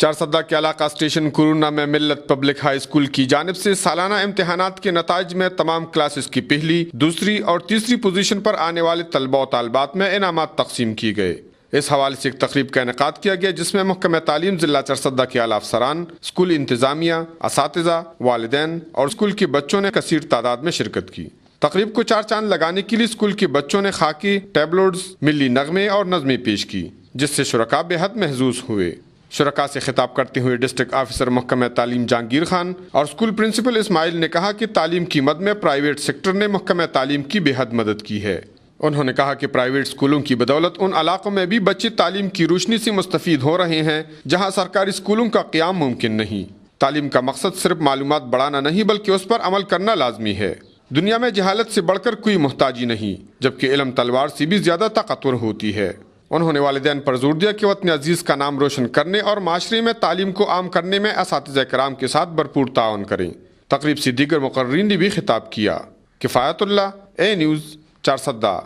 چارسدہ کے علاقہ station corona میں ملت پبلک ہائی اسکول کی جانب سے سالانہ امتحانات کے نتائج میں تمام کلاسز کی پہلی، دوسری اور تیسری پوزیشن پر آنے والے طلباء و طالبات میں انعامات تقسیم کی گئے۔ اس حوالے سے ایک تقریب کا انعقاد کیا گیا جس میں محکمہ تعلیم ضلع چارسدہ کے اعلیٰ افسران، اسکول انتظامیہ، اساتذہ، والدین اور اسکول کے بچوں نے کثیر تعداد میں شرکت کی۔ تقریب کو چار چاند لگانے کے لیے اسکول کے بچوں نے خاکی، ٹیبلوڈز، ملی نغمے اور نظمیں پیش کی، جس سے شرکاء بے حد محظوظ ہوئے۔ شرکاء سے خطاب کرتے ہوئے ڈسٹرکٹ آفیسر محکمہ تعلیم جہانگیر خان اور اسکول پرنسپل اسماعیل نے کہا کہ تعلیم کی مد میں پرائیویٹ سیکٹر نے محکمہ تعلیم کی بے حد مدد کی ہے۔ انہوں نے کہا کہ پرائیویٹ اسکولوں کی بدولت ان علاقوں میں بھی بچے تعلیم کی روشنی سے مستفید ہو رہے ہیں جہاں سرکاری اسکولوں کا قیام ممکن نہیں۔ تعلیم کا مقصد صرف معلومات بڑھانا نہیں بلکہ اس پر عمل کرنا لازمی ہے۔ دنیا میں جہالت سے بڑھ کر کوئی محتاجی نہیں، جبکہ علم تلوار سے بھی زیادہ طاقتور ہوتی ہے۔ انہوں نے والدین پر زور دیا کہ وطن عزیز کا نام روشن کرنے اور معاشرے میں تعلیم کو عام کرنے میں اساتذہ کرام کے ساتھ بھرپور تعاون کریں۔ تقریب سے دیگر مقررین نے بھی خطاب کیا۔ کفایت اللہ، اے نیوز، چارسدہ۔